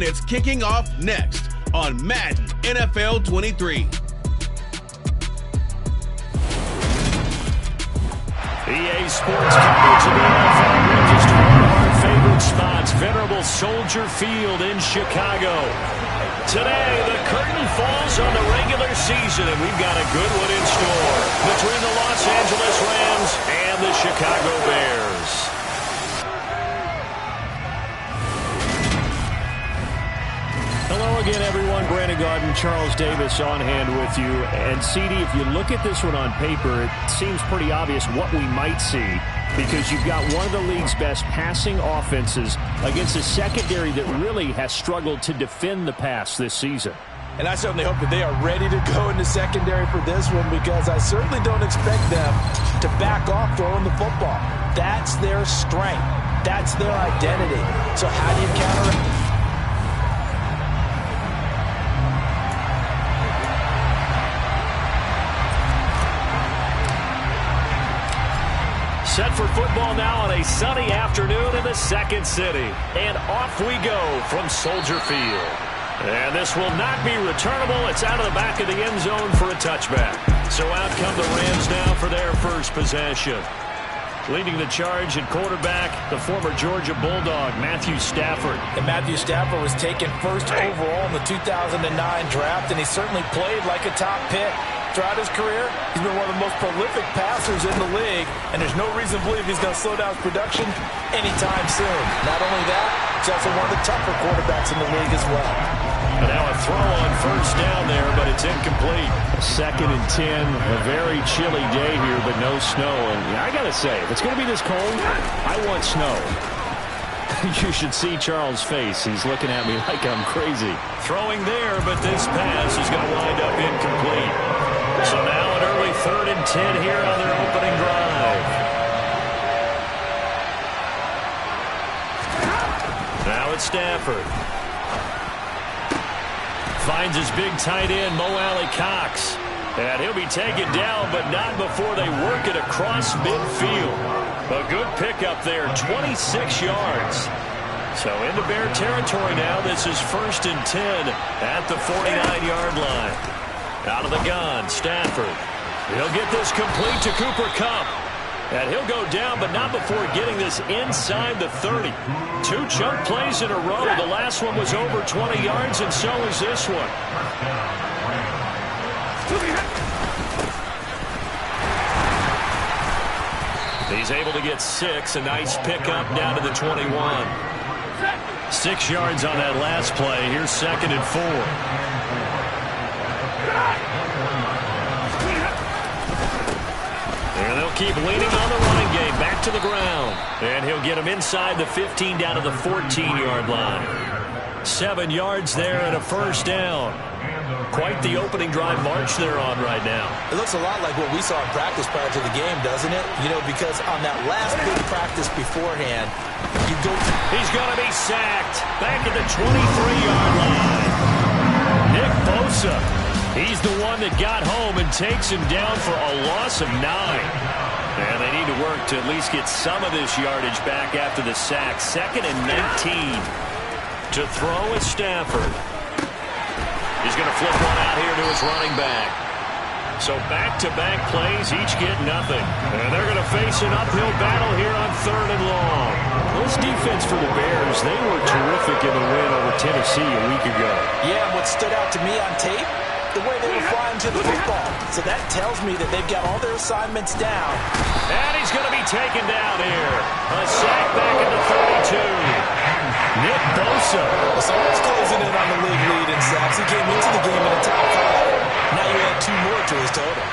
it's kicking off next on Madden NFL 23. EA Sports coverage of the NFL brings us to one of our favorite spots, venerable Soldier Field in Chicago. Today, the curtain falls on the regular season, and we've got a good one in store between the Los Angeles Rams and the Chicago Bears. Hello again, everyone. Brandon Gaudin, Charles Davis on hand with you. And, CD, if you look at this one on paper, it seems pretty obvious what we might see because you've got one of the league's best passing offenses against a secondary that really has struggled to defend the pass this season. And I certainly hope that they are ready to go in the secondary for this one because I certainly don't expect them to back off throwing the football. That's their strength. That's their identity. So how do you counter it? Set for football now on a sunny afternoon in the second city. And off we go from Soldier Field. And this will not be returnable. It's out of the back of the end zone for a touchback. So out come the Rams now for their first possession. Leading the charge at quarterback, the former Georgia Bulldog, Matthew Stafford. And Matthew Stafford was taken first overall in the 2009 draft, and he certainly played like a top pick. Throughout his career, he's been one of the most prolific passers in the league, and there's no reason to believe he's going to slow down his production anytime soon. Not only that, he's also one of the tougher quarterbacks in the league as well. And now a throw on first down there, but it's incomplete. 2nd and 10, a very chilly day here, but no snow. And I got to say, if it's going to be this cold, I want snow. You should see Charles' face. He's looking at me like I'm crazy. Throwing there, but this pass is going to wind up incomplete. So now an early 3rd and 10 here on their opening drive. Now it's Stafford. Finds his big tight end, Mo Alley-Cox. And he'll be taken down, but not before they work it across midfield. A good pickup there, 26 yards. So into Bear territory now. This is 1st and 10 at the 49-yard line. Out of the gun, Stafford. He'll get this complete to Cooper Kupp. And he'll go down, but not before getting this inside the 30. 2 chunk plays in a row. The last one was over 20 yards, and so is this one. He's able to get 6. A nice pickup down to the 21. 6 yards on that last play. Here's 2nd and 4. And they'll keep leaning on the running game. Back to the ground. And he'll get him inside the 15 down to the 14-yard line. 7 yards there and a first down. Quite the opening drive march they're on right now. It looks a lot like what we saw in practice prior to the game, doesn't it? You know, because on that last big practice beforehand, you go... He's going to be sacked. Back at the 23-yard line. Nick Bosa. He's the one that got home and takes him down for a loss of 9. And they need to work to at least get some of this yardage back after the sack. 2nd and 19. To throw is Stafford. He's going to flip one out here to his running back. So back-to-back plays, each get nothing. And they're going to face an uphill battle here on 3rd and long. This defense for the Bears, they were terrific in the win over Tennessee a week ago. Yeah, what stood out to me on tape? The way they were flying to the football. So that tells me that they've got all their assignments down. And he's going to be taken down here. A sack back at the 32. Nick Bosa. Well, someone's closing in on the league lead in sacks. He came into the game in the top 5. Now you add 2 more to his total.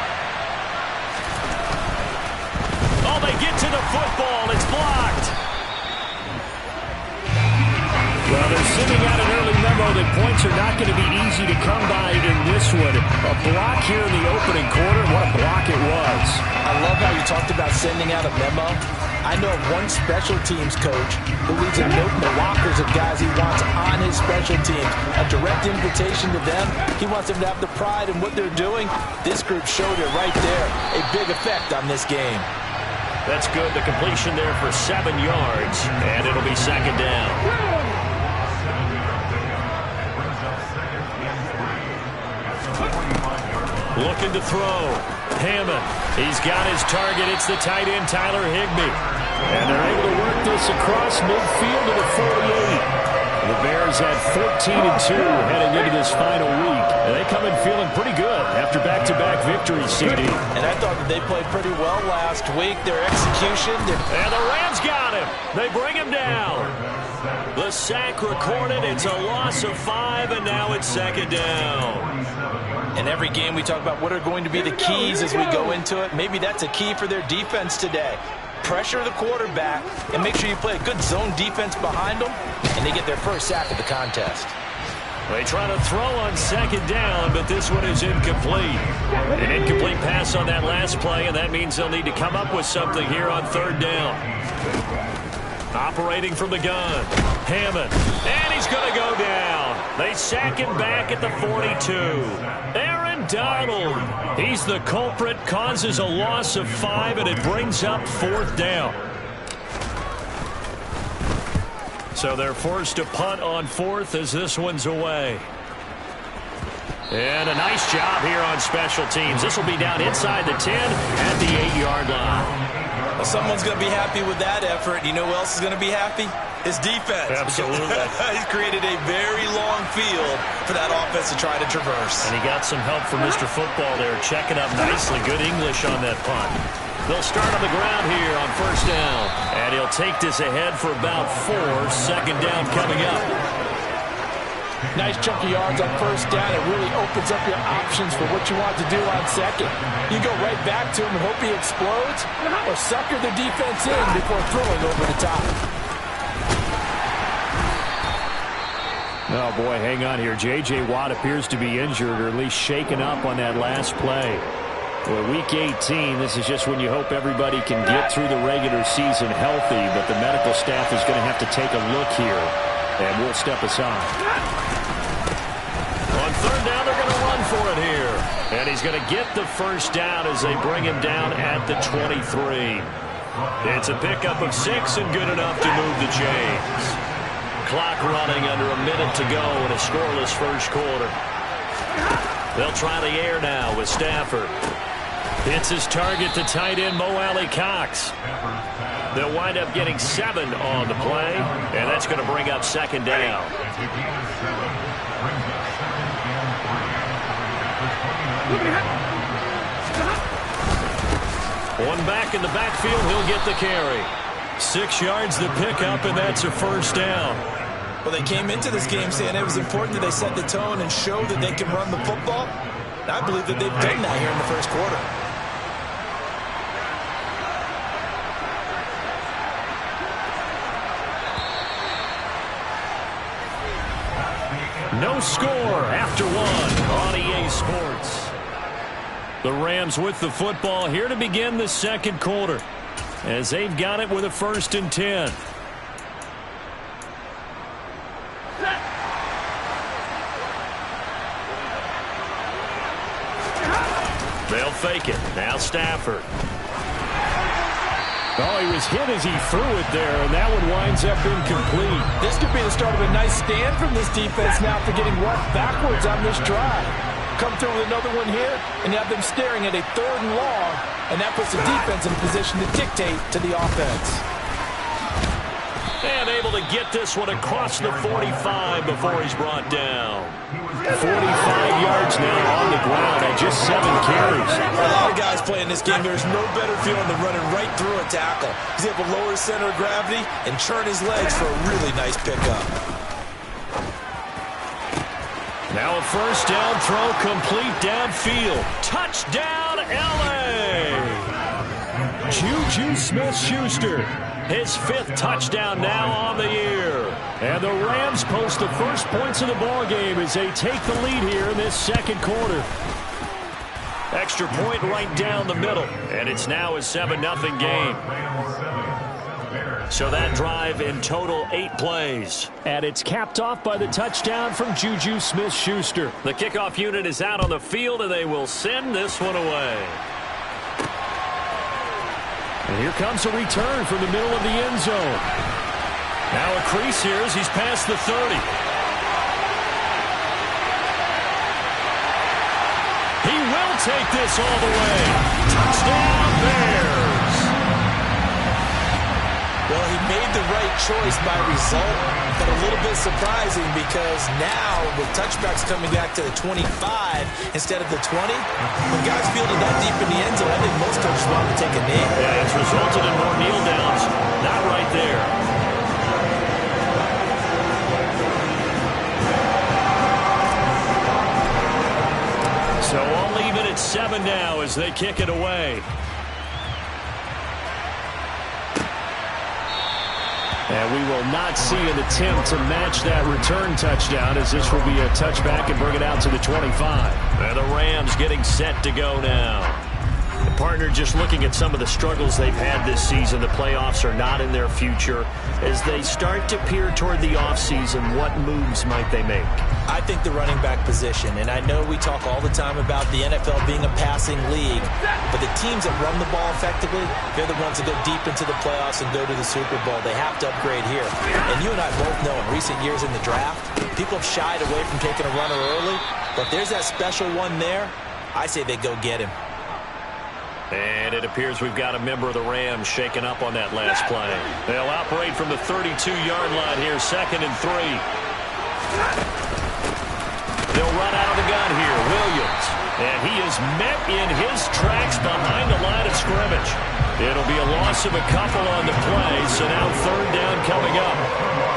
Oh, they get to the football. It's blocked. Well, they're sending out an early memo that points are not going to be easy to come by in this one. A block here in the opening quarter. What a block it was. I love how you talked about sending out a memo. I know of one special teams coach who leaves a note in the lockers of guys he wants on his special teams. A direct invitation to them. He wants them to have the pride in what they're doing. This group showed it right there. A big effect on this game. That's good. The completion there for 7 yards. And it'll be 2nd down. Looking to throw. Hammond. He's got his target. It's the tight end, Tyler Higbee. And they're able to work this across midfield to the 48. The Bears had 14-2 heading into this final week. And they come in feeling pretty good after back-to-back victories, CD. And I thought that they played pretty well last week. Their execution. And the Rams got him. They bring him down. The sack recorded. It's a loss of 5, and now it's second down. In every game we talk about what are going to be the keys as we go into it. Maybe that's a key for their defense today. Pressure the quarterback and make sure you play a good zone defense behind them, and they get their first sack of the contest. They try to throw on second down, but this one is incomplete. An incomplete pass on that last play, and that means they'll need to come up with something here on third down. Operating from the gun, Hammond, and he's going to go down. They sack him back at the 42. Aaron Donald, he's the culprit, causes a loss of 5, and it brings up fourth down. So they're forced to punt on fourth as this one's away. And a nice job here on special teams. This will be down inside the 10 at the 8-yard line. Well, someone's going to be happy with that effort. You know who else is going to be happy? His defense. Absolutely. He's created a very long field for that offense to try to traverse. And he got some help from Mr. Football there, checking up nicely. Good English on that punt. They'll start on the ground here on first down. And he'll take this ahead for about 4. Second down coming up. Nice chunky yards on first down. It really opens up your options for what you want to do on second. You go right back to him and hope he explodes, or sucker the defense in before throwing over the top. Oh, boy, hang on here. J.J. Watt appears to be injured, or at least shaken up on that last play. Well, week 18, this is just when you hope everybody can get through the regular season healthy, but the medical staff is going to have to take a look here, and we'll step aside. On third down, they're going to run for it here. And he's going to get the first down as they bring him down at the 23. It's a pickup of 6 and good enough to move the chains. Clock running under a minute to go in a scoreless first quarter. They'll try the air now with Stafford. Hits his target to tight end Mo Alley-Cox. They'll wind up getting 7 on the play, and that's going to bring up second down. One back in the backfield, he'll get the carry. 6 yards the pickup, and that's a first down. Well, they came into this game saying it was important that they set the tone and show that they can run the football. And I believe that they've done that here in the first quarter. No score after 1 on EA Sports. The Rams with the football here to begin the second quarter, as they've got it with a 1st and 10. They'll fake it. Now Stafford. Oh, he was hit as he threw it there, and that one winds up incomplete. This could be the start of a nice stand from this defense now for getting roughed backwards on this drive. Come through with another one here, and you have them staring at a 3rd and long, and that puts the defense in a position to dictate to the offense. And able to get this one across the 45 before he's brought down. 45 yards now on the ground and just 7 carries. A lot of guys playing this game, there's no better feeling than running right through a tackle. He's able to lower his center of gravity and churn his legs for a really nice pickup. Now a first down throw complete downfield. Touchdown, L.A. Juju Smith-Schuster. His 5th touchdown now on the year. And the Rams post the first points of the ball game as they take the lead here in this second quarter. Extra point right down the middle. And it's now a 7-0 game. So that drive in total 8 plays. And it's capped off by the touchdown from Juju Smith-Schuster. The kickoff unit is out on the field, and they will send this one away. And here comes a return from the middle of the end zone. Now a crease here as he's past the 30. He will take this all the way. Touchdown, Bears. Well, he made the right choice by result, but a little bit surprising because now with touchbacks coming back to the 25 instead of the 20, when guys fielded that deep in the end zone, I think most coaches want to take a knee. Yeah, it's resulted in more kneel downs. Not right there. So all even at 7 now as they kick it away. And we will not see an attempt to match that return touchdown, as this will be a touchback and bring it out to the 25. And the Rams getting set to go now. The partner just looking at some of the struggles they've had this season. The playoffs are not in their future. As they start to peer toward the offseason, what moves might they make? I think the running back position, and I know we talk all the time about the NFL being a passing league, but the teams that run the ball effectively, they're the ones that go deep into the playoffs and go to the Super Bowl. They have to upgrade here. And you and I both know in recent years in the draft, people have shied away from taking a runner early, but if there's that special one there, I say they go get him. And it appears we've got a member of the Rams shaken up on that last play. They'll operate from the 32-yard line here, 2nd and 3. They'll run out of the gun here, Williams. And he is met in his tracks behind the line of scrimmage. It'll be a loss of a couple on the play, so now 3rd down coming up.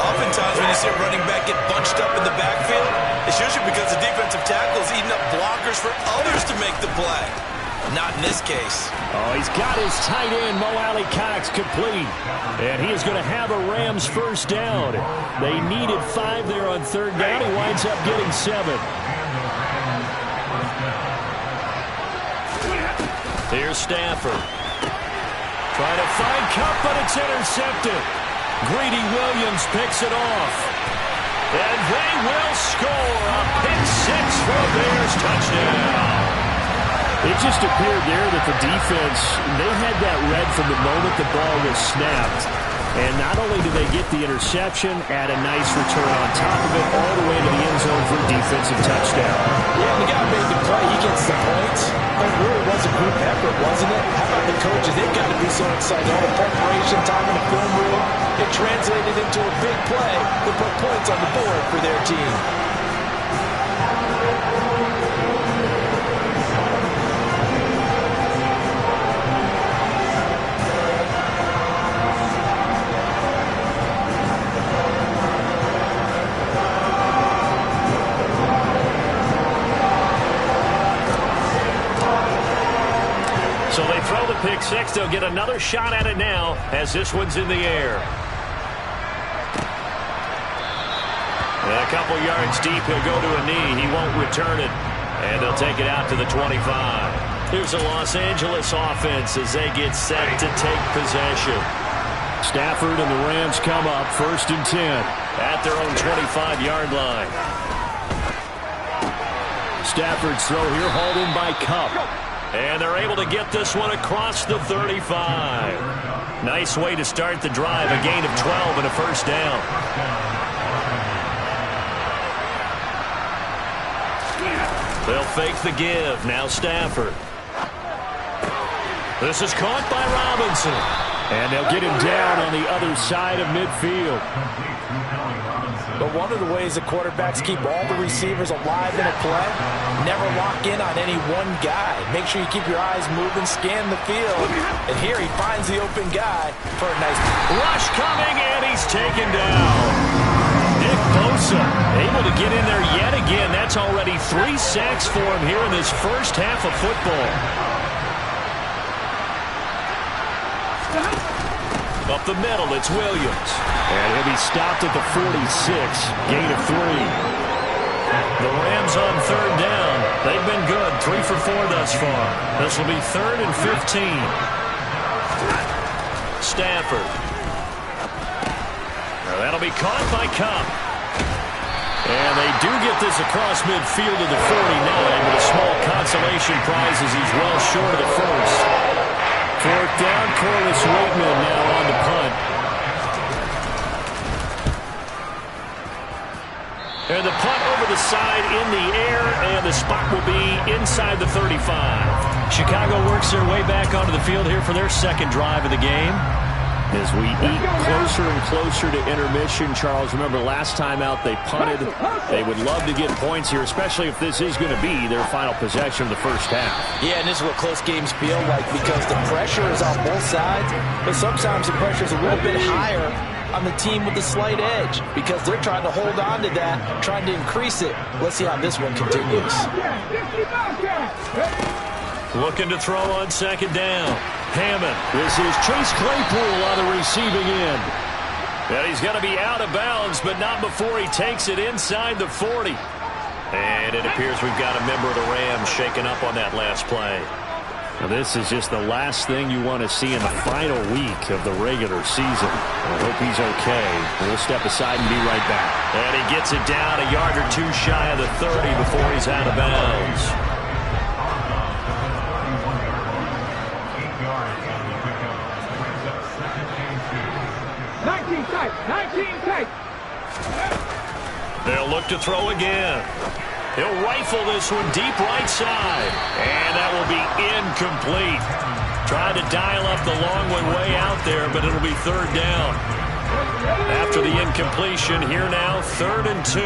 Oftentimes when you see a running back get bunched up in the backfield, it's usually because the defensive tackle is eating up blockers for others to make the play. Not in this case. Oh, he's got his tight end, Mo Alley-Cox, complete. And he is going to have a Rams first down. They needed 5 there on 3rd down. He winds up getting 7. Here's Stafford. Trying to find Kupp, but it's intercepted. Greedy Williams picks it off. And they will score a pick-6 for a Bears touchdown. It just appeared there that the defense, they had that read from the moment the ball was snapped. And not only did they get the interception, add a nice return on top of it, all the way to the end zone for a defensive touchdown. Yeah, the guy made the play. He gets the points. But it really was a group effort, wasn't it? How about the coaches? They've got to be so excited. All the preparation, time in the film room, it translated into a big play to put points on the board for their team. So they throw the pick-6. They'll get another shot at it now as this one's in the air. And a couple yards deep, he'll go to a knee. He won't return it. And they'll take it out to the 25. Here's the Los Angeles offense as they get set to take possession. Stafford and the Rams come up 1st and 10 at their own 25-yard line. Stafford's throw here hauled in by Kupp. And they're able to get this one across the 35. Nice way to start the drive. A gain of 12 and a first down. They'll fake the give. Now Stafford. This is caught by Robinson. And they'll get him down on the other side of midfield. But one of the ways the quarterbacks keep all the receivers alive in a play, never lock in on any one guy. Make sure you keep your eyes moving, scan the field. And here he finds the open guy for a nice rush coming, and he's taken down. Nick Bosa able to get in there yet again. That's already 3 sacks for him here in this first half of football. Up the middle, it's Williams. And he'll be stopped at the 46, gain of 3. The Rams on 3rd down. They've been good, 3 for 4 thus far. This will be 3rd and 15. Stafford. Now that'll be caught by Kupp. And they do get this across midfield to the 49 with a small consolation prize as he's well short of the first. 4th down, Corliss Waitman now on the punt. And the punt over over the side in the air, and the spot will be inside the 35. Chicago works their way back onto the field here for their second drive of the game. As we eat closer and closer to intermission, Charles, remember last time out they punted. They would love to get points here, especially if this is going to be their final possession of the first half. Yeah, and this is what close games feel like because the pressure is on both sides, but sometimes the pressure is a little bit higher on the team with the slight edge because they're trying to hold on to that, trying to increase it. Let's see how this one continues. Looking to throw on second down. Hammond. This is Chase Claypool on the receiving end. And he's going to be out of bounds, but not before he takes it inside the 40. And it appears we've got a member of the Rams shaken up on that last play. Now this is just the last thing you want to see in the final week of the regular season. I hope he's okay. We'll step aside and be right back. And he gets it down a yard or two shy of the 30 before he's out of bounds. They'll look to throw again. He'll rifle this one deep right side. And that will be incomplete. Tried to dial up the long one way out there, but it'll be third down. After the incompletion, here now, 3rd and 2.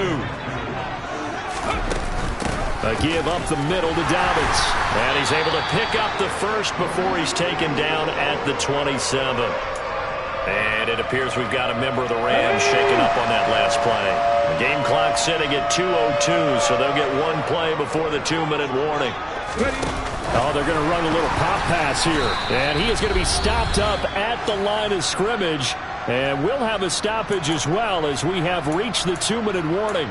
A give up the middle to Dobbins. And he's able to pick up the first before he's taken down at the 27. And it appears we've got a member of the Rams shaken up on that last play. The game clock sitting at 2:02, so they'll get one play before the 2-minute warning. Oh, they're going to run a little pop pass here. And he is going to be stopped up at the line of scrimmage. And we'll have a stoppage as well as we have reached the 2-minute warning.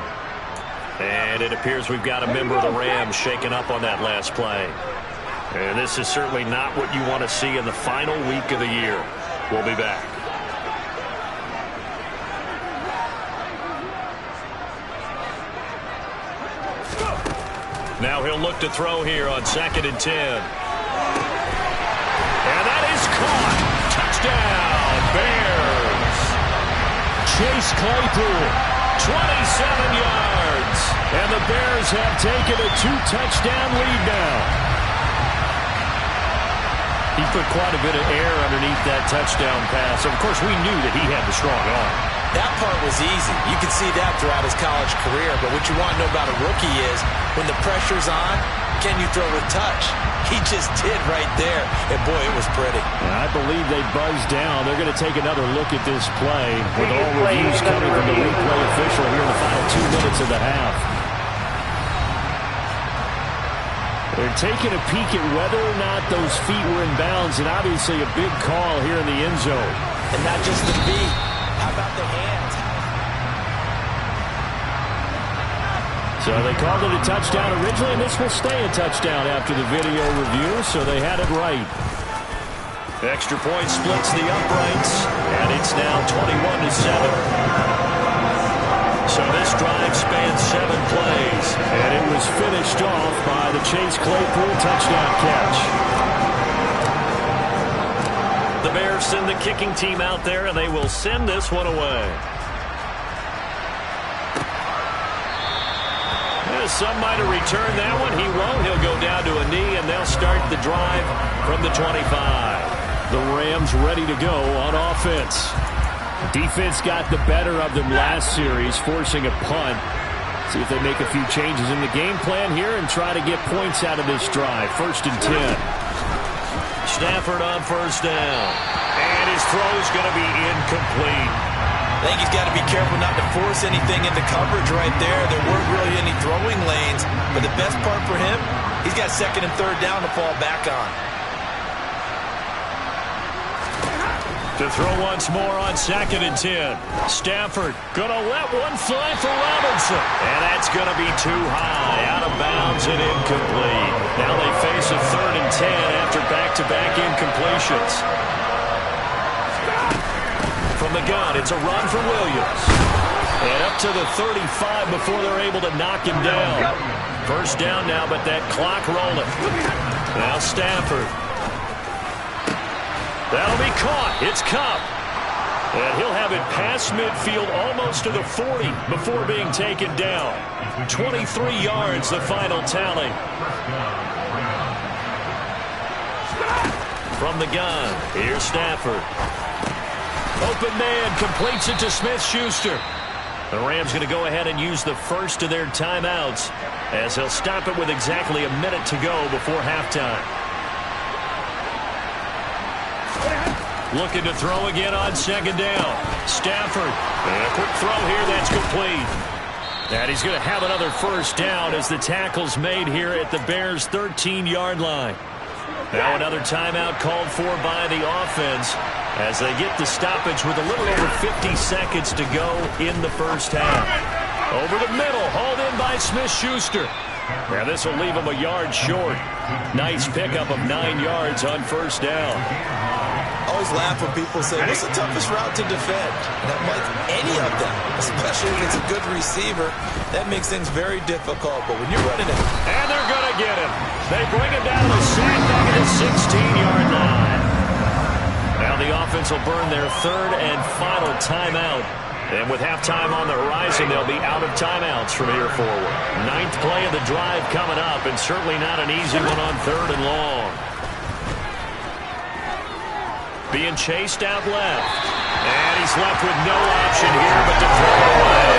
And it appears we've got a member of the Rams shaken up on that last play. And this is certainly not what you want to see in the final week of the year. We'll be back. Now he'll look to throw here on 2nd and 10. And that is caught. Touchdown, Bears. Chase Claypool, 27 yards. And the Bears have taken a 2-touchdown lead now. He put quite a bit of air underneath that touchdown pass. Of course, we knew that he had the strong arm. That part was easy. You can see that throughout his college career. But what you want to know about a rookie is when the pressure's on, can you throw with touch? He just did right there. And, boy, it was pretty. And I believe they buzzed down. They're going to take another look at this play with all reviews coming from the replay official here in the final 2 minutes of the half. They're taking a peek at whether or not those feet were in bounds, and obviously a big call here in the end zone. And not just the feet. How about the hands? So they called it a touchdown originally, and this will stay a touchdown after the video review, so they had it right. Extra point splits the uprights, and it's now 21-7. So this drive spans 7 plays, and it was finished off by the Chase Claypool touchdown catch. The Bears send the kicking team out there, and they will send this one away. Some might have returned that one. He won't. He'll go down to a knee, and they'll start the drive from the 25. The Rams ready to go on offense. Defense got the better of them last series, forcing a punt. See if they make a few changes in the game plan here and try to get points out of this drive. 1st and 10. Stafford on 1st down. And his throw's going to be incomplete. I think he's got to be careful not to force anything into coverage right there. There weren't really any throwing lanes. But the best part for him, he's got 2nd and 3rd down to fall back on. To throw once more on 2nd and 10. Stafford going to let one fly for Robinson. And that's going to be too high. Out of bounds and incomplete. Now they face a 3rd and 10 after back-to-back incompletions. From the gun, it's a run for Williams. And up to the 35 before they're able to knock him down. 1st down now, but that clock rolling. Now Stafford. That'll be caught. It's Kupp. And he'll have it past midfield almost to the 40 before being taken down. 23 yards, the final tally. From the gun, here's Stafford. Open man, completes it to Smith-Schuster. The Rams going to go ahead and use the first of their timeouts as they'll stop it with exactly a minute to go before halftime. Looking to throw again on second down. Stafford. And a quick throw here. That's complete. And he's going to have another first down as the tackle's made here at the Bears' 13-yard line. Now another timeout called for by the offense as they get the stoppage with a little over 50 seconds to go in the first half. Over the middle, hauled in by Smith-Schuster. Now this will leave him a yard short. Nice pickup of 9 yards on first down. I always laugh when people say, what's the toughest route to defend? And I'm like, any of them, especially if it's a good receiver. That makes things very difficult. But when you're running it. And they're going to get him. They bring him down to the sack back at the 16-yard line. Now the offense will burn their third and final timeout. And with halftime on the horizon, they'll be out of timeouts from here forward. 9th play of the drive coming up, and certainly not an easy one on third and long. Being chased out left. And he's left with no option here but to throw it away.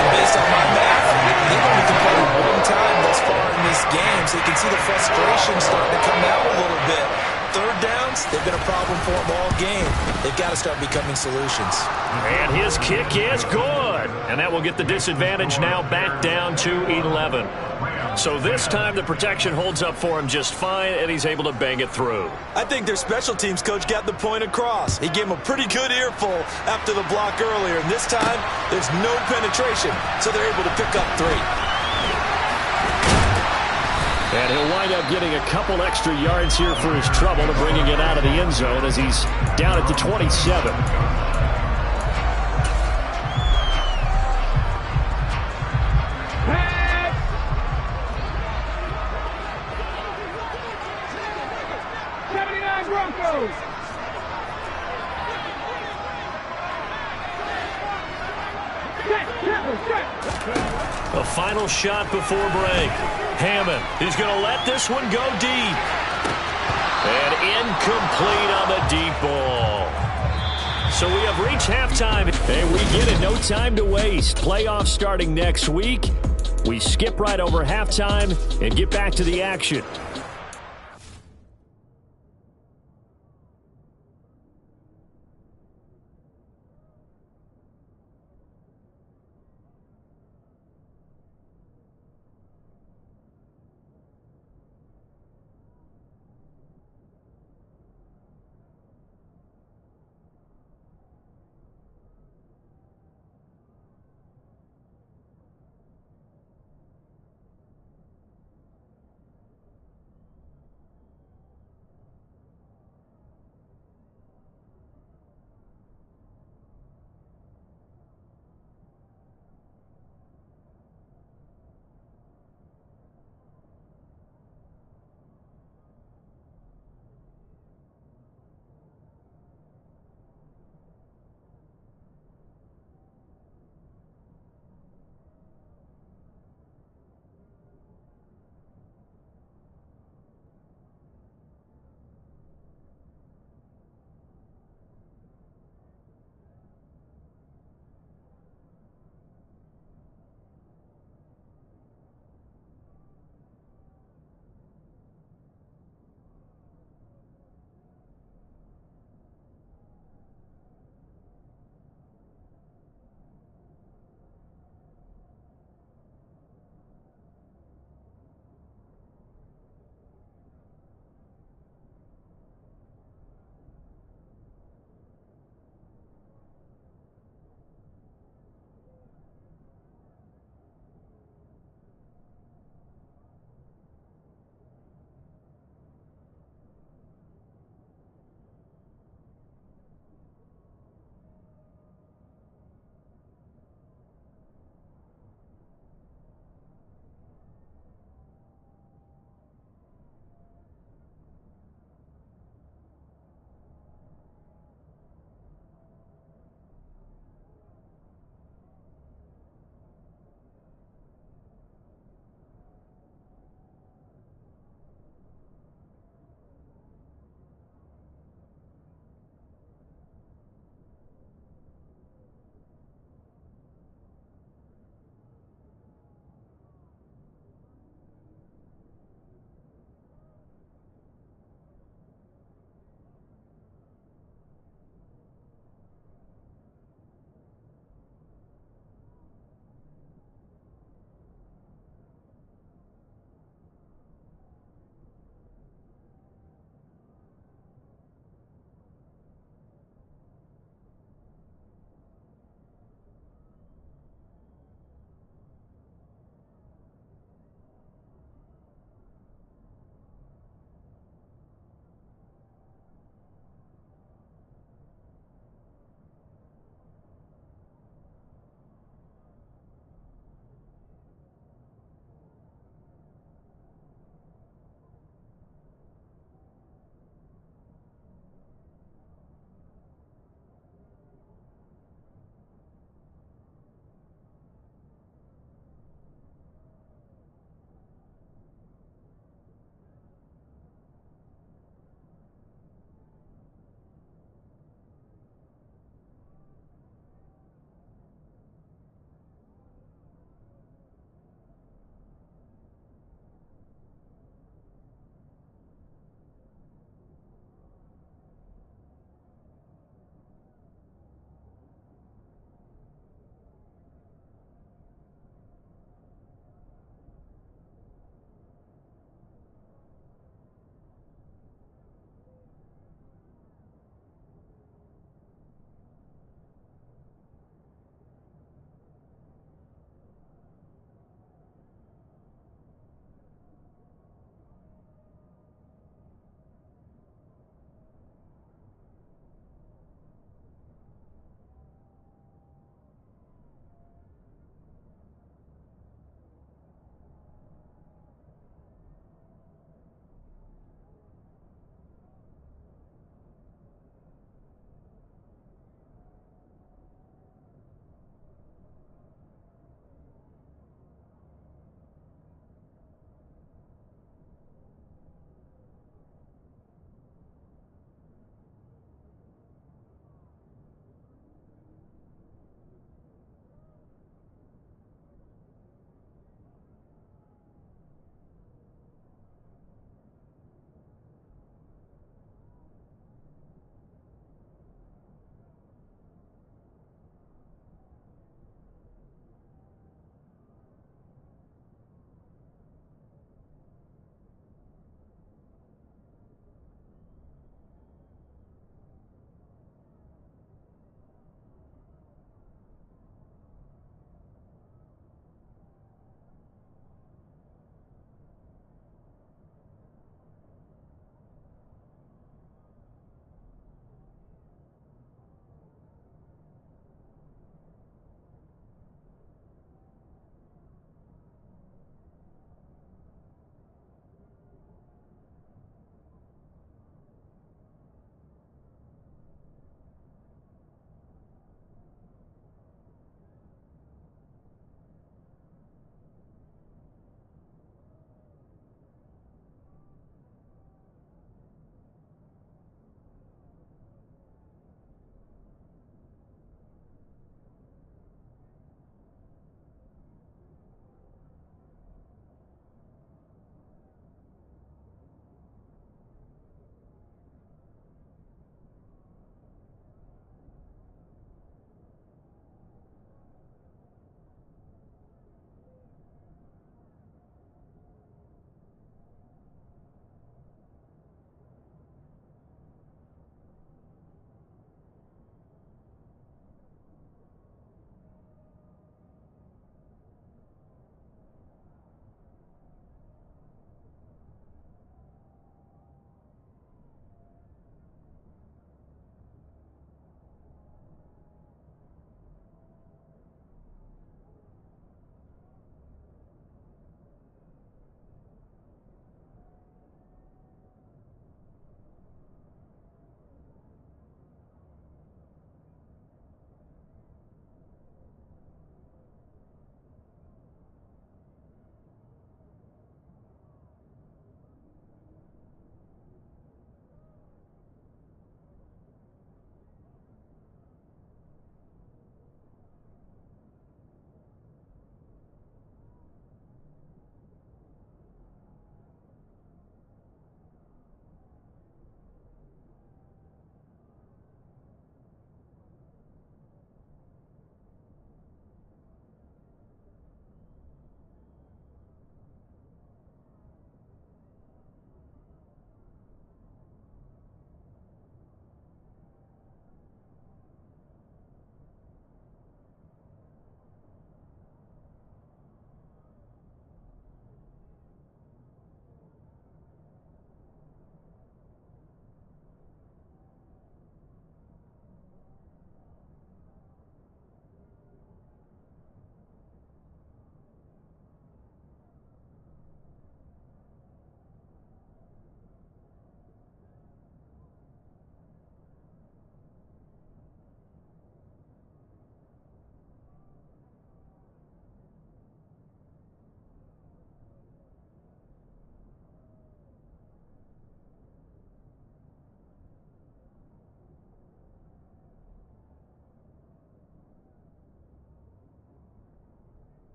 And based on my math, they've only completed one time thus far in this game, so you can see the frustration starting to come out a little bit. Third downs, they've been a problem for them all game. They've got to start becoming solutions. And his kick is good. And that will get the disadvantage now back down to 11. So this time the protection holds up for him just fine, and he's able to bang it through. I think their special teams coach got the point across. He gave him a pretty good earful after the block earlier, and this time there's no penetration, so they're able to pick up 3. And he'll wind up getting a couple extra yards here for his trouble to bringing it out of the end zone as he's down at the 27. A final shot before break. Hammond, he's going to let this one go deep. And incomplete on the deep ball. So we have reached halftime. And we get it, no time to waste. Playoffs starting next week. We skip right over halftime and get back to the action.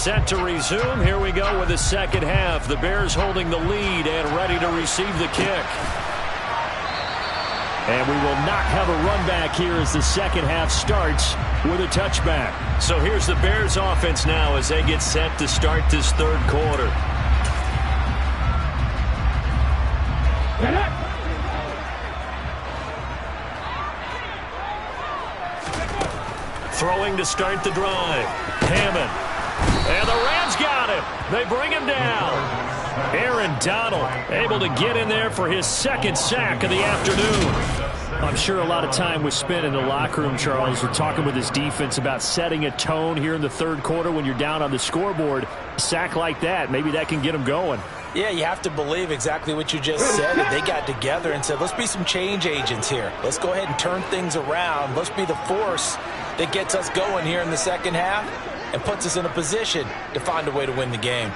set to resume. Here we go with the second half. The Bears holding the lead and ready to receive the kick. And we will not have a run back here as the second half starts with a touchback. So here's the Bears offense now as they get set to start this third quarter. Throwing to start the drive. Hammond. And the Rams got him. They bring him down. Aaron Donald able to get in there for his second sack of the afternoon. I'm sure a lot of time was spent in the locker room, Charles, with talking with his defense about setting a tone here in the third quarter when you're down on the scoreboard. A sack like that, maybe that can get them going. Yeah, you have to believe exactly what you just said. They got together and said, let's be some change agents here. Let's go ahead and turn things around. Let's be the force that gets us going here in the second half and puts us in a position to find a way to win the game.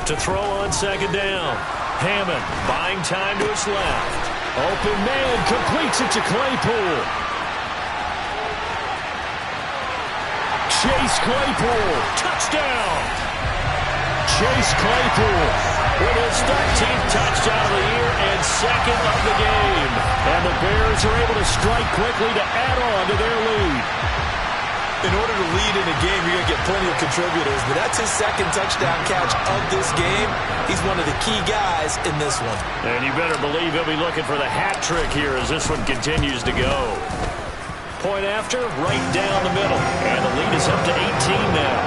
To throw on second down. Hammond buying time to his left. Open man completes it to Claypool. Chase Claypool. Touchdown. Chase Claypool with his 13th touchdown of the year and second of the game. And the Bears are able to strike quickly to add on to their lead. In order to lead in a game, you're going to get plenty of contributors, but that's his second touchdown catch of this game. He's one of the key guys in this one. And you better believe he'll be looking for the hat trick here as this one continues to go. Point after, right down the middle. And the lead is up to 18 now.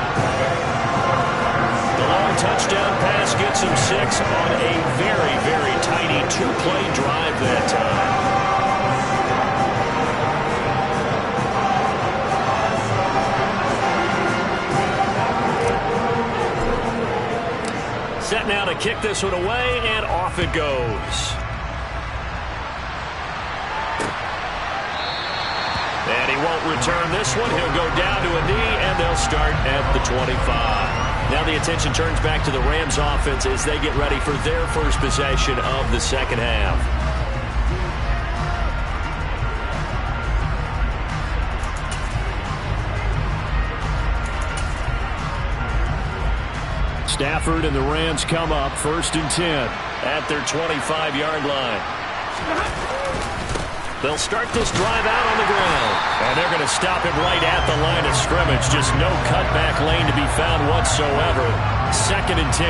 The long touchdown pass gets him 6 on a very, very tiny two-play drive that time. Set now to kick this one away, and off it goes. And he won't return this one. He'll go down to a knee, and they'll start at the 25. Now the attention turns back to the Rams offense as they get ready for their first possession of the second half. Stafford and the Rams come up 1st and 10 at their 25-yard line. They'll start this drive out on the ground, and they're going to stop him right at the line of scrimmage. Just no cutback lane to be found whatsoever. 2nd and 10.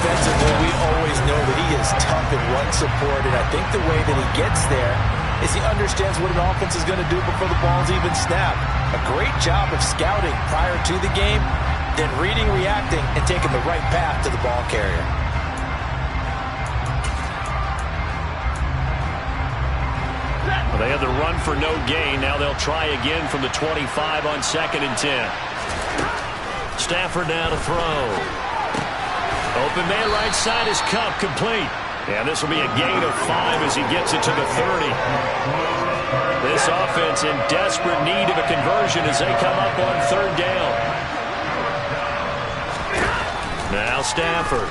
Defensively, we always know that he is tough in run support, and I think the way that he gets there is he understands what an offense is going to do before the ball's even snapped. A great job of scouting prior to the game, then reading, reacting, and taking the right path to the ball carrier. Well, they had the run for no gain. Now they'll try again from the 25 on 2nd and 10. Stafford now to throw. Open man right side is Kupp, complete. And this will be a gain of 5 as he gets it to the 30. This offense in desperate need of a conversion as they come up on 3rd down. Now Stafford.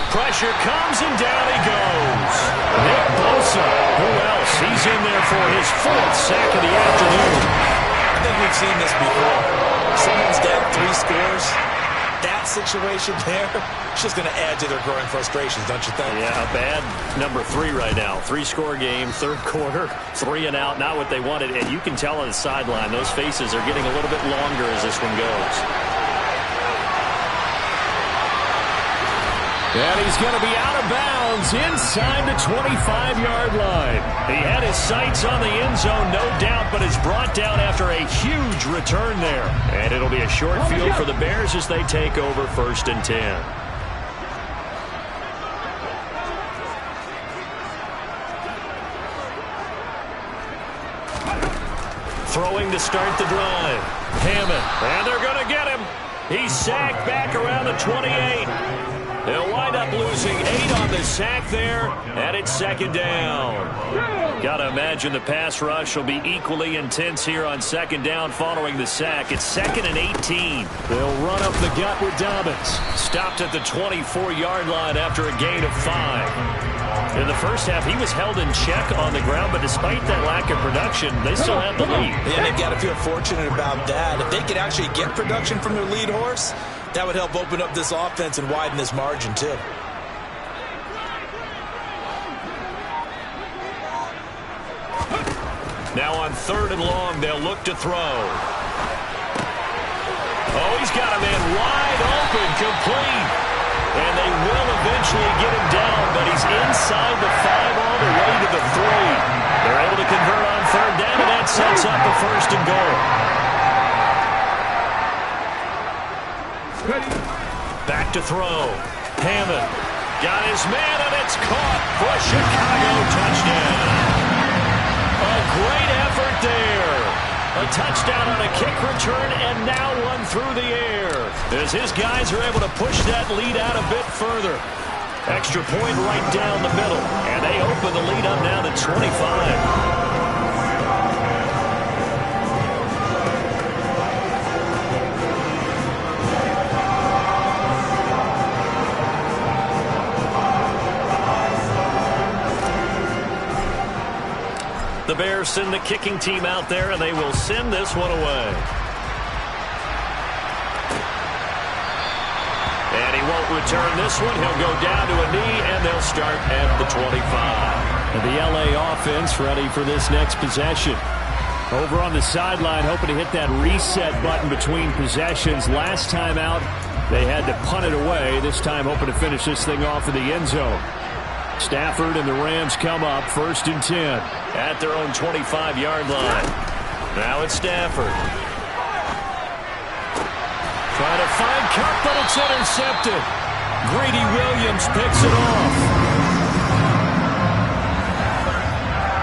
Pressure comes and down he goes. Nick Bosa. Who else? He's in there for his 4th sack of the afternoon. I think we've seen this before. Someone's down 3 scores. That situation there, it's just going to add to their growing frustrations, don't you think? Yeah, a bad number 3 right now. 3-score game, 3rd quarter, 3 and out, not what they wanted. And you can tell on the sideline, those faces are getting a little bit longer as this one goes. And he's going to be out of bounds inside the 25-yard line. He had his sights on the end zone, no doubt, but is brought down after a huge return there. And it'll be a short field for the Bears as they take over 1st and 10. Throwing to start the drive. Hammond, and they're going to get him. He's sacked back around the 28. They'll wind up losing 8 on the sack there, and it's 2nd down. Got to imagine the pass rush will be equally intense here on 2nd down following the sack. It's 2nd and 18. They'll run up the gut with Dobbins. Stopped at the 24-yard line after a gain of 5. In the first half, he was held in check on the ground, but despite that lack of production, they still have the lead. And they've got to feel fortunate about that. If they could actually get production from their lead horse, that would help open up this offense and widen this margin, too. Now on 3rd and long, they'll look to throw. Oh, he's got a man wide open, complete. And they will eventually get him down, but he's inside the 5 all the way to the 3. They're able to convert on 3rd down, and that sets up the 1st and goal. Back to throw. Hammond got his man, and it's caught for a Chicago touchdown. A great effort there. A touchdown on a kick return, and now one through the air, as his guys are able to push that lead out a bit further. Extra point right down the middle, and they open the lead up now to 25. The Bears send the kicking team out there, and they will send this one away. And he won't return this one. He'll go down to a knee, and they'll start at the 25. And the LA offense ready for this next possession. Over on the sideline, hoping to hit that reset button between possessions. Last time out, they had to punt it away. This time hoping to finish this thing off in the end zone. Stafford and the Rams come up 1st and 10 at their own 25-yard line. Now it's Stafford. Trying to find Kupp, but it's intercepted. Greedy Williams picks it off.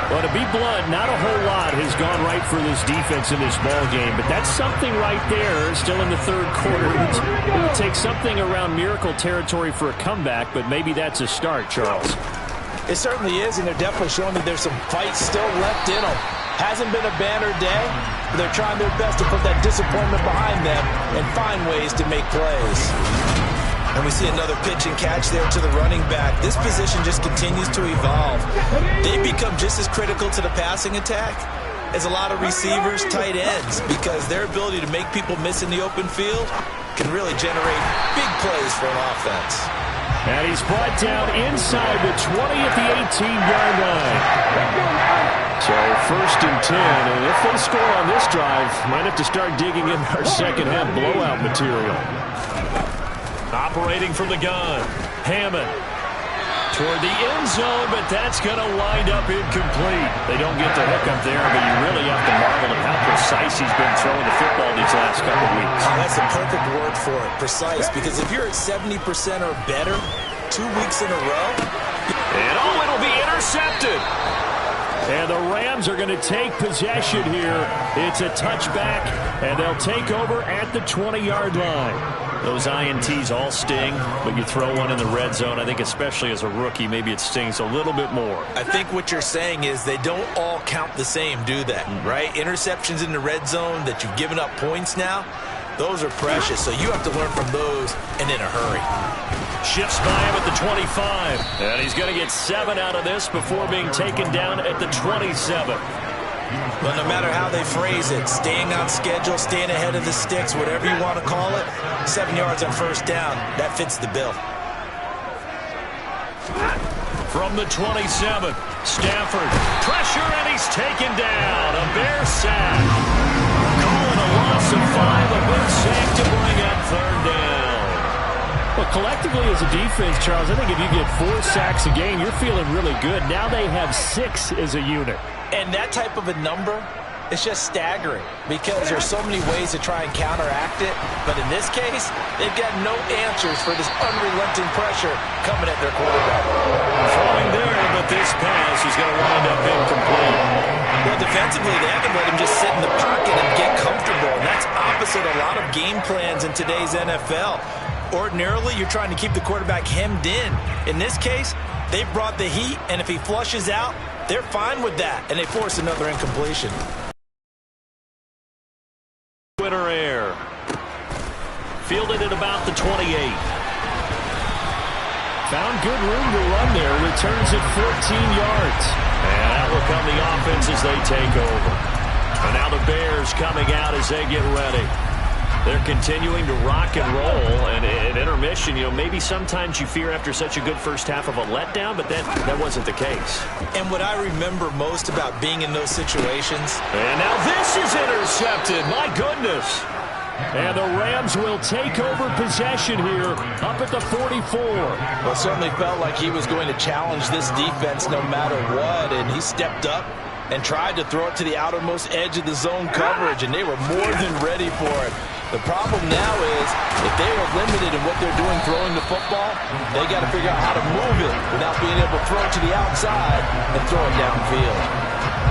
Well, to be blunt, not a whole lot has gone right for this defense in this ball game, but that's something right there still in the 3rd quarter. It would take something around miracle territory for a comeback, but maybe that's a start, Charles. It certainly is, and they're definitely showing that there's some fight still left in them. Hasn't been a banner day, but they're trying their best to put that disappointment behind them and find ways to make plays. And we see another pitch and catch there to the running back. This position just continues to evolve. They become just as critical to the passing attack as a lot of receivers, tight ends, because their ability to make people miss in the open field can really generate big plays for an offense. And he's brought down inside the 20 at the 18-yard line. So 1st and 10, and if they score on this drive, might have to start digging in our second half blowout material. Operating from the gun, Hammond toward the end zone, but that's going to wind up incomplete. They don't get the hook up there, but you really have to marvel at how precise he's been throwing the football these last couple of weeks. That's the perfect word for it, precise, because if you're at 70% or better 2 weeks in a row, and oh, it'll be intercepted. And the Rams are going to take possession here. It's a touchback, and they'll take over at the 20-yard line. Those INTs all sting, but you throw one in the red zone, I think especially as a rookie, maybe it stings a little bit more. I think what you're saying is they don't all count the same, do they? Right? Interceptions in the red zone that you've given up points now, those are precious, so you have to learn from those and in a hurry. Shifts by him at the 25, and he's going to get 7 out of this before being taken down at the 27. But no matter how they phrase it, staying on schedule, staying ahead of the sticks, whatever you want to call it, 7 yards on 1st down, that fits the bill. From the 27, Stafford, pressure, and he's taken down. A Bear sack. Calling a loss of 5, a big sack to bring up 3rd down. Well, collectively as a defense, Charles, I think if you get 4 sacks a game, you're feeling really good. Now they have 6 as a unit. And that type of a number, it's just staggering because there's so many ways to try and counteract it. But in this case, they've got no answers for this unrelenting pressure coming at their quarterback. Throwing there, but this pass is going to wind up incomplete. Well, defensively, they haven't let him just sit in the pocket and get comfortable. And that's opposite a lot of game plans in today's NFL. Ordinarily, you're trying to keep the quarterback hemmed in. In this case, they've brought the heat, and if he flushes out, they're fine with that, and they force another incompletion. Winner air. Fielded at about the 28. Found good room to run there. Returns it 14 yards. And out will come the offense as they take over. And now the Bears coming out as they get ready. They're continuing to rock and roll. And at intermission, maybe sometimes you fear after such a good first half of a letdown, but that wasn't the case. And what I remember most about being in those situations. And now this is intercepted. My goodness. And the Rams will take over possession here up at the 44. Well, it certainly felt like he was going to challenge this defense no matter what, and he stepped up and tried to throw it to the outermost edge of the zone coverage, and they were more than ready for it. The problem now is if they are limited in what they're doing throwing the football, they got to figure out how to move it without being able to throw it to the outside and throw it downfield.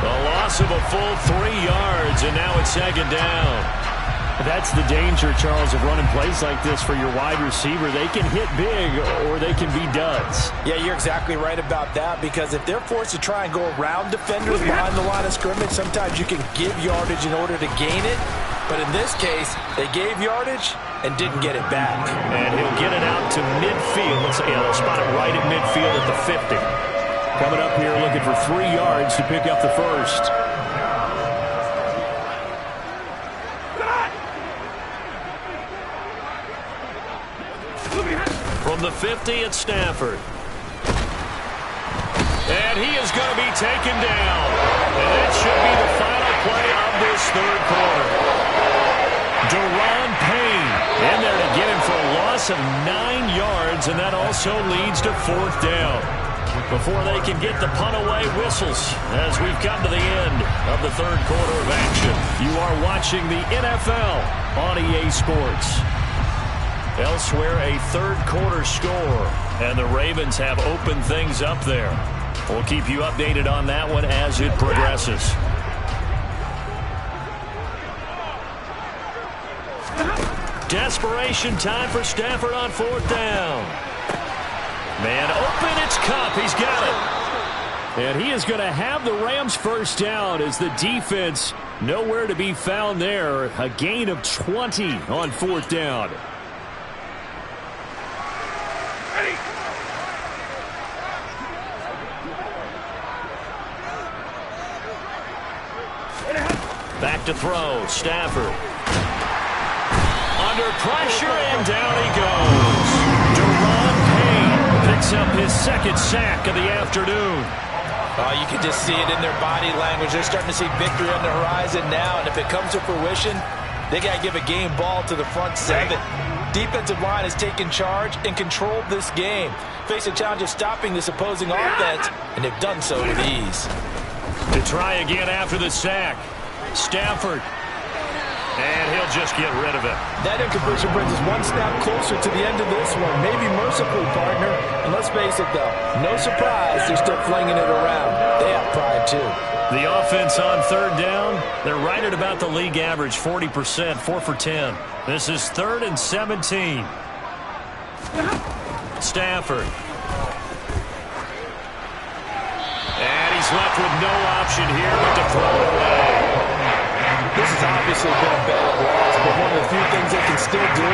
A loss of a full 3 yards, and now it's second down. That's the danger, Charles, of running plays like this for your wide receiver. They can hit big or they can be duds. Yeah, you're exactly right about that, because if they're forced to try and go around defenders behind the line of scrimmage, sometimes you can give yardage in order to gain it. But in this case, they gave yardage and didn't get it back. And he'll get it out to midfield. They'll spot it right at midfield at the 50. Coming up here looking for 3 yards to pick up the first. From the 50, it's Stafford. And he is going to be taken down. And that should be the final play of this third quarter. Daron Payne in there to get him for a loss of 9 yards, and that also leads to fourth down. Before they can get the punt away, whistles as we've come to the end of the third quarter of action. You are watching the NFL on EA Sports. Elsewhere, a third quarter score, and the Ravens have opened things up there. We'll keep you updated on that one as it progresses. Desperation time for Stafford on fourth down. Man open, it's Kupp. He's got it. And he is going to have the Rams first down as the defense nowhere to be found there. A gain of 20 on fourth down. Back to throw, Stafford. Under pressure, and down he goes. Daron Payne picks up his second sack of the afternoon. You can just see it in their body language. They're starting to see victory on the horizon now, and if it comes to fruition, they got to give a game ball to the front seven. Defensive line has taken charge and controlled this game. Face a challenge of stopping this opposing offense, and they've done so with ease. To try again after the sack. Stafford. And he'll just get rid of it. That incompletion brings us one snap closer to the end of this one. Maybe mercifully, partner. And let's face it, though, no surprise they're still flinging it around. They have pride, too. The offense on third down, they're right at about the league average, 40%, 4 for 10. This is 3rd and 17. Stafford. And he's left with no option here but to throw it away. This has obviously been a bad loss, but one of the few things they can still do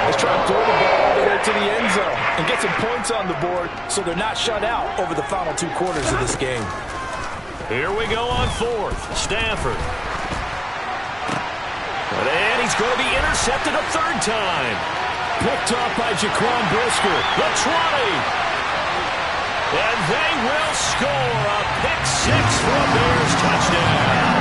is try to throw the ball all the way to the end zone and get some points on the board so they're not shut out over the final 2 quarters of this game. Here we go on fourth. Stafford. And he's going to be intercepted a third time. Picked off by Jaquan Brisker. The 20. And they will score a pick 6 for a Bears touchdown.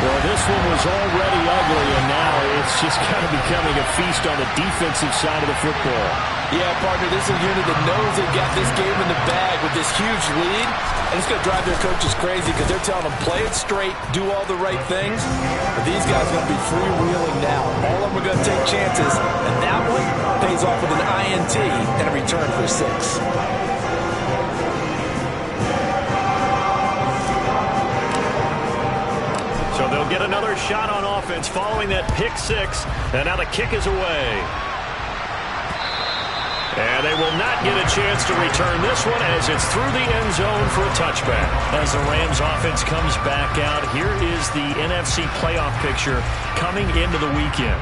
Well, this one was already ugly, and now it's just kind of becoming a feast on the defensive side of the football. Yeah, partner, this is a unit that knows they've got this game in the bag with this huge lead, and it's going to drive their coaches crazy because they're telling them play it straight, do all the right things, but these guys are going to be freewheeling now. All of them are going to take chances, and that one pays off with an INT and a return for 6. So they'll get another shot on offense following that pick 6. And now the kick is away. And they will not get a chance to return this one as it's through the end zone for a touchback. As the Rams offense comes back out, here is the NFC playoff picture coming into the weekend.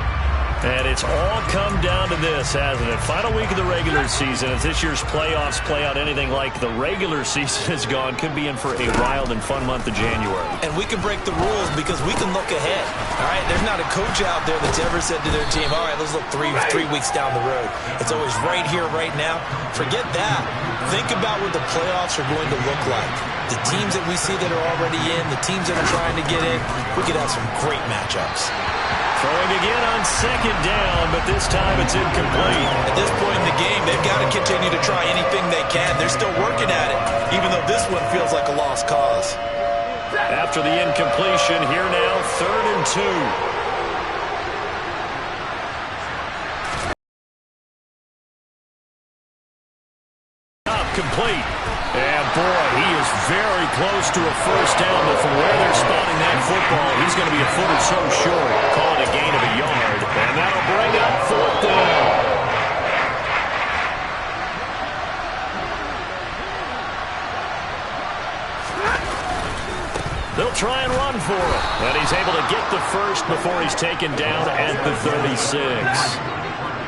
And it's all come down to this, hasn't it? Final week of the regular season. If this year's playoffs play out anything like the regular season has gone, could be in for a wild and fun month of January. And we can break the rules because we can look ahead. All right, there's not a coach out there that's ever said to their team, all right, let's look three weeks down the road. It's always right here, right now. Forget that. Think about what the playoffs are going to look like. The teams that we see that are already in, the teams that are trying to get in, we could have some great matchups. Throwing again on second down, but this time it's incomplete. At this point in the game, they've got to continue to try anything they can. They're still working at it, even though this one feels like a lost cause. After the incompletion, here now, 3rd and 2. Complete. And boy, he is very close to a first down, but from where they're spotting that football, he's going to be a foot or so short. Call it a gain of a yard, and that'll bring up 4th down. They'll try and run for it, and he's able to get the first before he's taken down at the 36.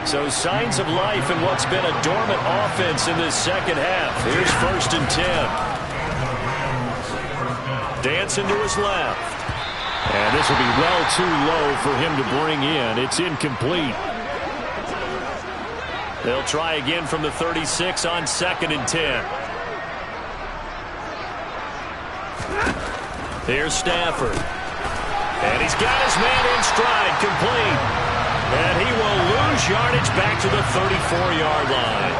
So signs of life in what's been a dormant offense in this second half. Here's 1st and 10. Dancing to his left. And this will be well too low for him to bring in. It's incomplete. They'll try again from the 36 on 2nd and 10. Here's Stafford. And he's got his man in stride, complete. And he will lose yardage back to the 34-yard line.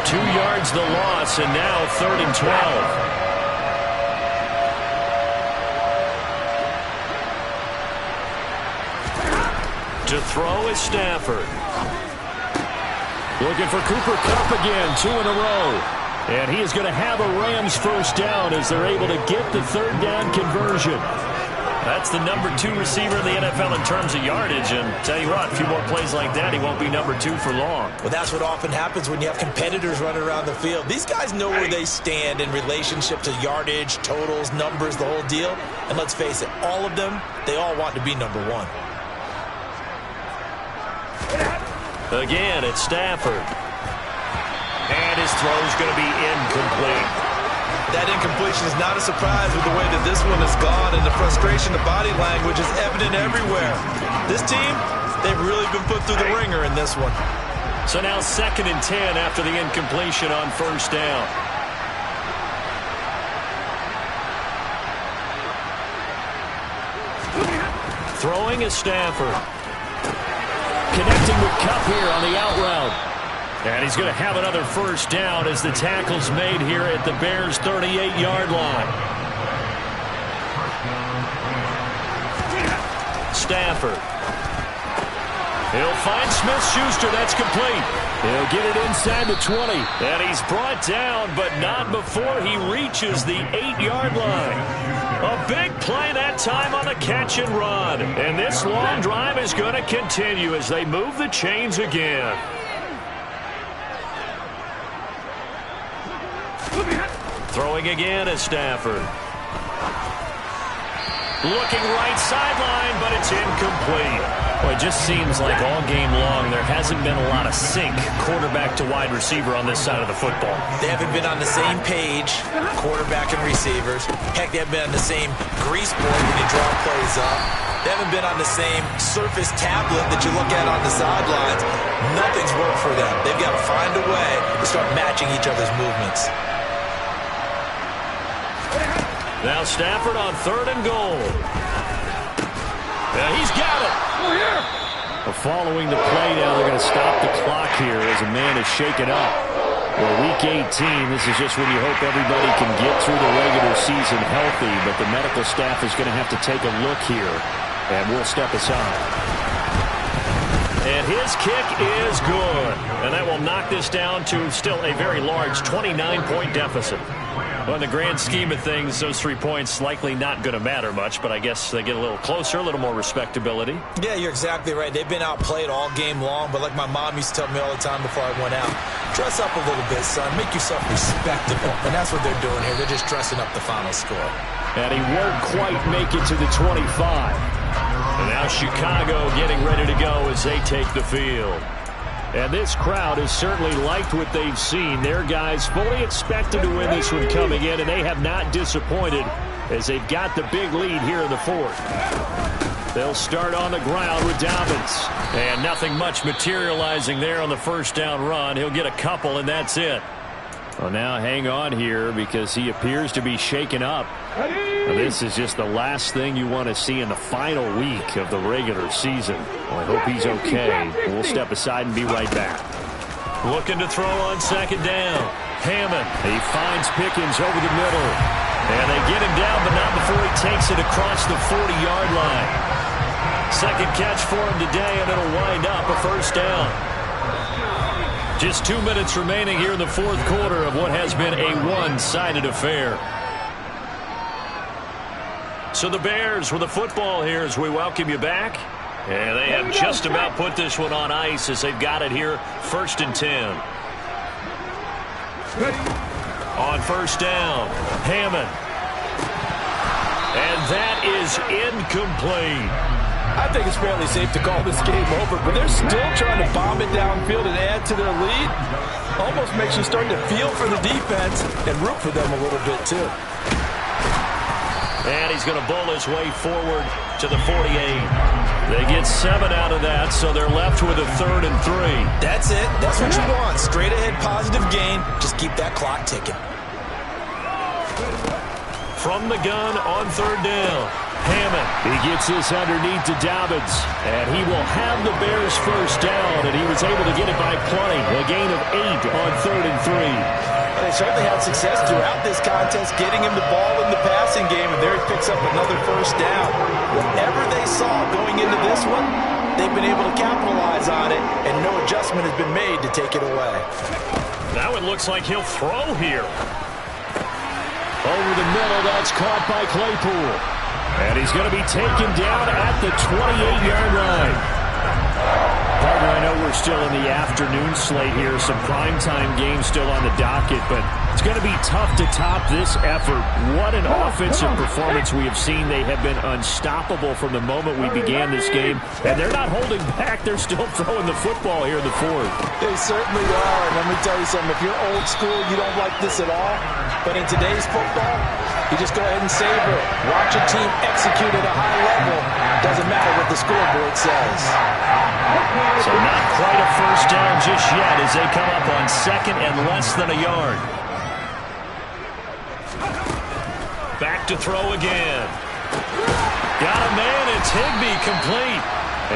2 yards the loss, and now 3rd and 12. To throw is Stafford. Looking for Cooper Kupp again, 2 in a row. And he is going to have a Rams first down as they're able to get the 3rd down conversion. That's the number 2 receiver in the NFL in terms of yardage. And tell you what, a few more plays like that, he won't be number 2 for long. Well, that's what often happens when you have competitors running around the field. These guys know where they stand in relationship to yardage, totals, numbers, the whole deal. And let's face it, all of them, they all want to be number 1. Again, it's Stafford. And his throw's going to be incomplete. That incompletion is not a surprise with the way that this one has gone, and the frustration, the body language is evident everywhere. This team, they've really been put through the ringer in this one. So now 2nd and 10 after the incompletion on 1st down. Throwing is Stafford. Connecting with Kupp here on the out route. And he's going to have another first down as the tackle's made here at the Bears' 38-yard line. Stafford. He'll find Smith-Schuster. That's complete. He'll get it inside the 20. And he's brought down, but not before he reaches the 8-yard line. A big play that time on the catch and run. And this long drive is going to continue as they move the chains again. Throwing again is Stafford. Looking right sideline, but it's incomplete. Well, it just seems like all game long there hasn't been a lot of sync quarterback to wide receiver on this side of the football. They haven't been on the same page, quarterback and receivers. Heck, they haven't been on the same grease board when you draw plays up. They haven't been on the same Surface tablet that you look at on the sidelines. Nothing's worked for them. They've got to find a way to start matching each other's movements. Now Stafford on 3rd and goal. Yeah, he's got it. Oh, yeah. Well, following the play now, they're going to stop the clock here as a man is shaken up. Well, Week 18, this is just when you hope everybody can get through the regular season healthy, but the medical staff is going to have to take a look here, and we'll step aside. And his kick is good. And that will knock this down to still a very large 29-point deficit. Well, in the grand scheme of things, those 3 points likely not going to matter much, but I guess they get a little closer, a little more respectability. Yeah, you're exactly right. They've been outplayed all game long, but like my mom used to tell me all the time before I went out, dress up a little bit, son. Make yourself respectable. And that's what they're doing here. They're just dressing up the final score. And he won't quite make it to the 25. And now Chicago getting ready to go as they take the field. And this crowd has certainly liked what they've seen. Their guys fully expected to win this one coming in, and they have not disappointed as they've got the big lead here in the fourth. They'll start on the ground with Dobbins. And nothing much materializing there on the first down run. He'll get a couple, and that's it. Well, now hang on here because he appears to be shaken up. Now, this is just the last thing you want to see in the final week of the regular season. Well, I hope he's okay. We'll step aside and be right back. Looking to throw on second down. Hammond. He finds Pickens over the middle. And they get him down, but not before he takes it across the 40-yard line. Second catch for him today, and it'll wind up a first down. Just 2 minutes remaining here in the fourth quarter of what has been a one-sided affair. So the Bears with the football here as we welcome you back. And they have just about put this one on ice as they've got it here, 1st and 10. On first down, Hammond. And that is incomplete. I think it's fairly safe to call this game over, but they're still trying to bomb it downfield and add to their lead. Almost makes you start to feel for the defense and root for them a little bit, too. And he's going to bowl his way forward to the 48. They get 7 out of that, so they're left with a 3rd and 3. That's it. That's what you want. Straight ahead positive gain. Just keep that clock ticking. From the gun on 3rd down. Hammond. He gets this underneath to Dobbins, and he will have the Bears first down, and he was able to get it by plenty. A gain of 8 on 3rd and 3. They certainly had success throughout this contest, getting him the ball in the passing game, and there he picks up another first down. Whatever they saw going into this one, they've been able to capitalize on it, and no adjustment has been made to take it away. Now it looks like he'll throw here. Over the middle, that's caught by Claypool. And he's going to be taken down at the 28-yard line. Partner, I know we're still in the afternoon slate here, some primetime games still on the docket, but it's going to be tough to top this effort. What an offensive performance we have seen. They have been unstoppable from the moment we began this game, and they're not holding back. They're still throwing the football here in the fourth. They certainly are, and let me tell you something. If you're old school, you don't like this at all, but in today's football, you just go ahead and savor it. Watch a team execute at a high level. Doesn't matter what the scoreboard says. So not quite a first down just yet as they come up on 2nd and less than a yard. Back to throw again. Got a man. It's Higbee complete.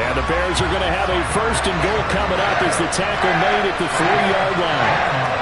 And the Bears are going to have a 1st and goal coming up as the tackle made at the 3-yard line.